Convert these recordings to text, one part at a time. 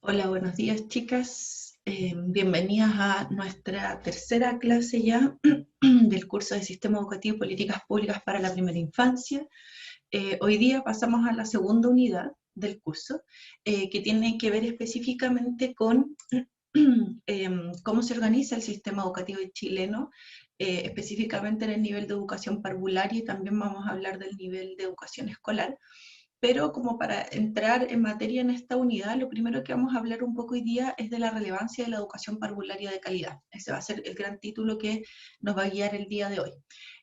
Hola, buenos días chicas. Bienvenidas a nuestra tercera clase ya del curso de Sistema Educativo y Políticas Públicas para la Primera Infancia. Hoy día pasamos a la segunda unidad del curso, que tiene que ver específicamente con cómo se organiza el sistema educativo chileno, específicamente en el nivel de educación parvularia, y también vamos a hablar del nivel de educación escolar. Pero como para entrar en materia en esta unidad, lo primero que vamos a hablar un poco hoy día es de la relevancia de la educación parvularia de calidad. Ese va a ser el gran título que nos va a guiar el día de hoy.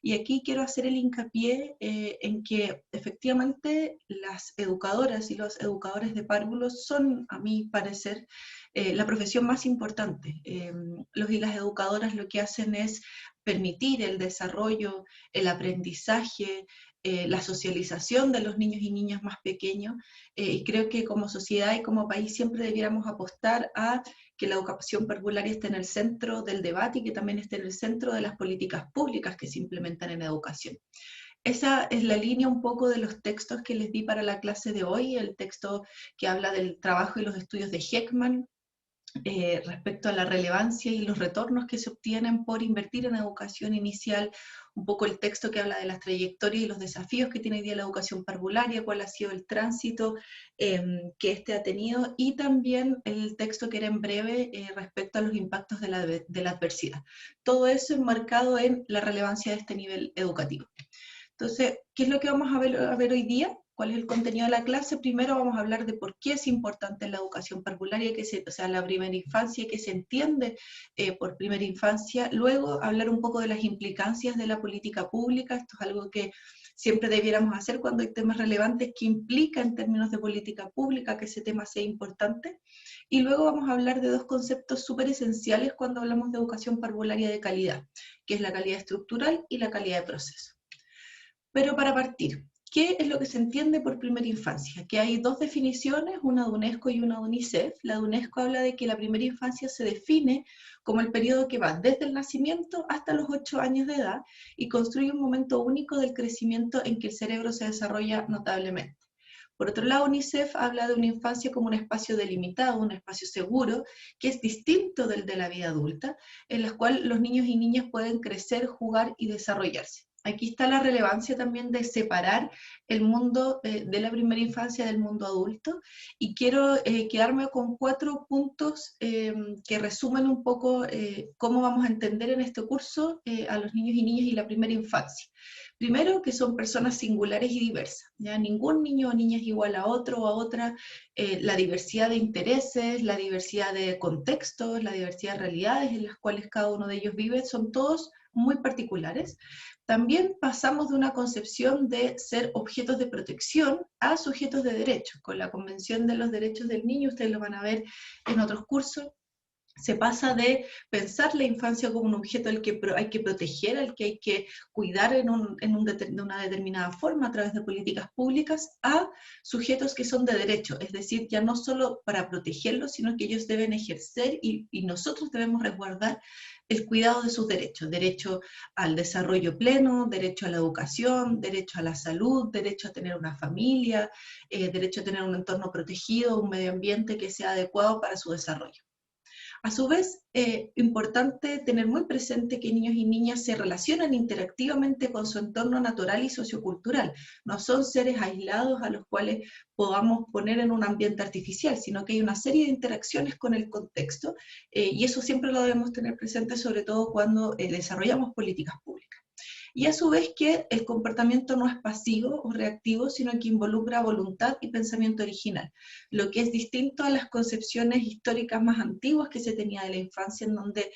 Y aquí quiero hacer el hincapié en que efectivamente las educadoras y los educadores de párvulos son, a mi parecer, la profesión más importante. Los y las educadoras lo que hacen es permitir el desarrollo, el aprendizaje, la socialización de los niños y niñas más pequeños, y creo que como sociedad y como país siempre debiéramos apostar a que la educación parvularia esté en el centro del debate y que también esté en el centro de las políticas públicas que se implementan en educación. Esa es la línea un poco de los textos que les di para la clase de hoy, el texto que habla del trabajo y los estudios de Heckman, respecto a la relevancia y los retornos que se obtienen por invertir en educación inicial, un poco el texto que habla de las trayectorias y los desafíos que tiene hoy día la educación parvularia, cuál ha sido el tránsito que éste ha tenido, y también el texto que era en breve respecto a los impactos de la adversidad. Todo eso enmarcado en la relevancia de este nivel educativo. Entonces, ¿qué es lo que vamos a ver hoy día? ¿Cuál es el contenido de la clase? Primero vamos a hablar de por qué es importante la educación parvularia, o sea, la primera infancia, que se entiende por primera infancia. Luego hablar un poco de las implicancias de la política pública. Esto es algo que siempre debiéramos hacer cuando hay temas relevantes que implica en términos de política pública que ese tema sea importante. Y luego vamos a hablar de dos conceptos súper esenciales cuando hablamos de educación parvularia de calidad, que es la calidad estructural y la calidad de proceso. Pero para partir, ¿qué es lo que se entiende por primera infancia? Que hay dos definiciones, una de UNESCO y una de UNICEF. La de UNESCO habla de que la primera infancia se define como el periodo que va desde el nacimiento hasta los 8 años de edad y construye un momento único del crecimiento en que el cerebro se desarrolla notablemente. Por otro lado, UNICEF habla de una infancia como un espacio delimitado, un espacio seguro, que es distinto del de la vida adulta, en la cual los niños y niñas pueden crecer, jugar y desarrollarse. Aquí está la relevancia también de separar el mundo de la primera infancia del mundo adulto, y quiero quedarme con 4 puntos que resumen un poco cómo vamos a entender en este curso a los niños y niñas y la primera infancia. Primero, que son personas singulares y diversas. ¿Ya? Ningún niño o niña es igual a otro o a otra. La diversidad de intereses, la diversidad de contextos, la diversidad de realidades en las cuales cada uno de ellos vive, son todos muy particulares. También pasamos de una concepción de ser objetos de protección a sujetos de derechos. Con la Convención de los Derechos del Niño, ustedes lo van a ver en otros cursos, se pasa de pensar la infancia como un objeto al que hay que proteger, al que hay que cuidar de una determinada forma a través de políticas públicas, a sujetos que son de derecho, es decir, ya no solo para protegerlos, sino que ellos deben ejercer y nosotros debemos resguardar el cuidado de sus derechos, derecho al desarrollo pleno, derecho a la educación, derecho a la salud, derecho a tener una familia, derecho a tener un entorno protegido, un medio ambiente que sea adecuado para su desarrollo. A su vez, importante tener muy presente que niños y niñas se relacionan interactivamente con su entorno natural y sociocultural. No son seres aislados a los cuales podamos poner en un ambiente artificial, sino que hay una serie de interacciones con el contexto, y eso siempre lo debemos tener presente, sobre todo cuando desarrollamos políticas públicas. Y a su vez que el comportamiento no es pasivo o reactivo, sino que involucra voluntad y pensamiento original, lo que es distinto a las concepciones históricas más antiguas que se tenía de la infancia, en donde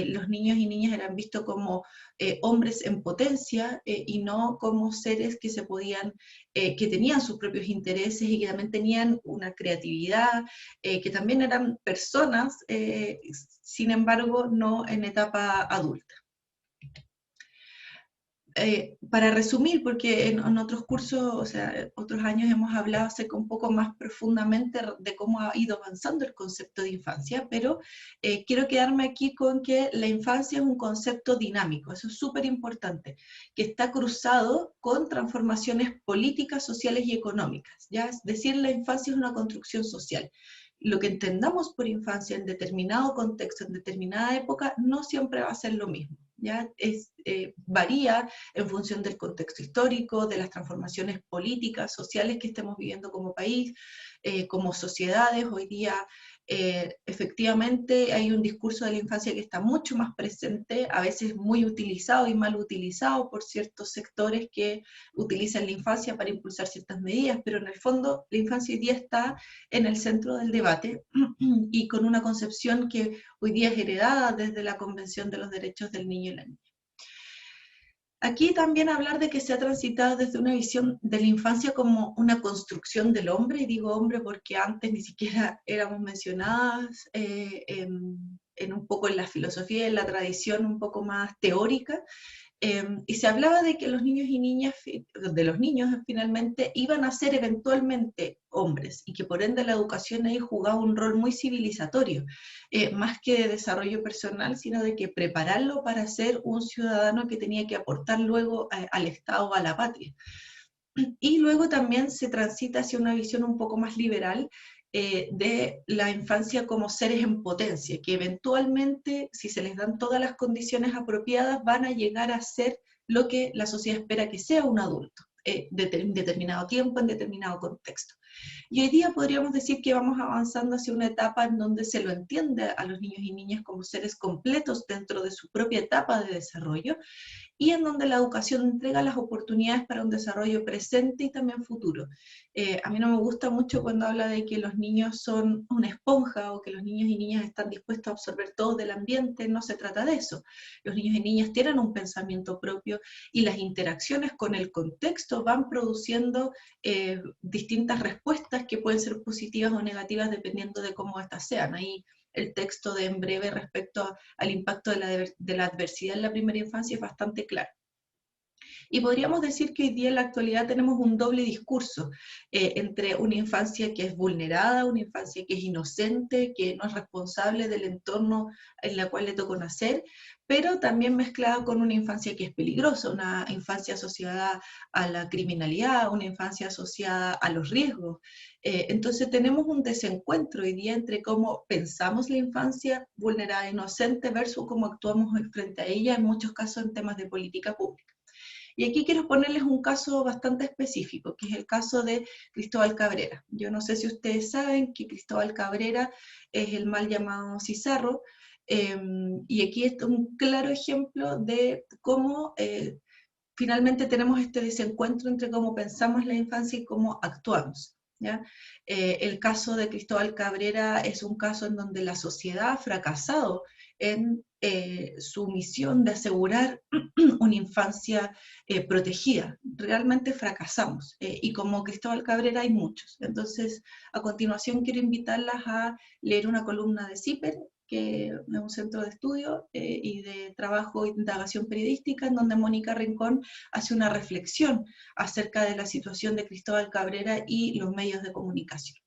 los niños y niñas eran vistos como hombres en potencia, y no como seres que se podían, que tenían sus propios intereses y que también tenían una creatividad, que también eran personas, sin embargo, no en etapa adulta. Para resumir, porque en otros cursos, o sea, otros años hemos hablado acerca un poco más profundamente de cómo ha ido avanzando el concepto de infancia, pero quiero quedarme aquí con que la infancia es un concepto dinámico, eso es súper importante, que está cruzado con transformaciones políticas, sociales y económicas, ¿ya? Es decir, la infancia es una construcción social. lo que entendamos por infancia en determinado contexto, en determinada época, no siempre va a ser lo mismo. ¿Ya? Varía en función del contexto histórico, de las transformaciones políticas, sociales que estemos viviendo como país, como sociedades. Hoy día efectivamente hay un discurso de la infancia que está mucho más presente, a veces muy utilizado y mal utilizado por ciertos sectores que utilizan la infancia para impulsar ciertas medidas, pero en el fondo la infancia hoy día está en el centro del debate y con una concepción que hoy día es heredada desde la Convención de los Derechos del Niño y la Niña. Aquí también hablar de que se ha transitado desde una visión de la infancia como una construcción del hombre, y digo hombre porque antes ni siquiera éramos mencionadas en un poco en la filosofía, en la tradición un poco más teórica, y se hablaba de que los niños y niñas, de los niños finalmente, iban a ser eventualmente hombres, y que por ende la educación ahí jugaba un rol muy civilizatorio, más que de desarrollo personal, sino de que prepararlo para ser un ciudadano que tenía que aportar luego al Estado o a la patria. Y luego también se transita hacia una visión un poco más liberal de la infancia como seres en potencia, que eventualmente, si se les dan todas las condiciones apropiadas, van a llegar a ser lo que la sociedad espera que sea un adulto, en determinado tiempo, en determinado contexto. Y hoy día podríamos decir que vamos avanzando hacia una etapa en donde se lo entiende a los niños y niñas como seres completos dentro de su propia etapa de desarrollo, y en donde la educación entrega las oportunidades para un desarrollo presente y también futuro. A mí no me gusta mucho cuando habla de que los niños son una esponja o que los niños y niñas están dispuestos a absorber todo del ambiente. No se trata de eso. Los niños y niñas tienen un pensamiento propio y las interacciones con el contexto van produciendo distintas respuestas que pueden ser positivas o negativas dependiendo de cómo éstas sean. Ahí el texto de En breve respecto al impacto de la adversidad en la primera infancia es bastante claro. Y podríamos decir que hoy día en la actualidad tenemos un doble discurso entre una infancia que es vulnerada, una infancia que es inocente, que no es responsable del entorno en la cual le tocó nacer, pero también mezclada con una infancia que es peligrosa, una infancia asociada a la criminalidad, una infancia asociada a los riesgos. Entonces tenemos un desencuentro hoy día entre cómo pensamos la infancia vulnerada e inocente versus cómo actuamos frente a ella, en muchos casos en temas de política pública. Y aquí quiero ponerles un caso bastante específico, que es el caso de Cristóbal Cabrera. Yo no sé si ustedes saben que Cristóbal Cabrera es el mal llamado Cizarro, y aquí está un claro ejemplo de cómo finalmente tenemos este desencuentro entre cómo pensamos la infancia y cómo actuamos. ¿Ya? El caso de Cristóbal Cabrera es un caso en donde la sociedad ha fracasado en su misión de asegurar una infancia protegida. Realmente fracasamos, y como Cristóbal Cabrera hay muchos. Entonces, a continuación quiero invitarlas a leer una columna de CIPER, que es un centro de estudio y de trabajo e indagación periodística, en donde Mónica Rincón hace una reflexión acerca de la situación de Cristóbal Cabrera y los medios de comunicación.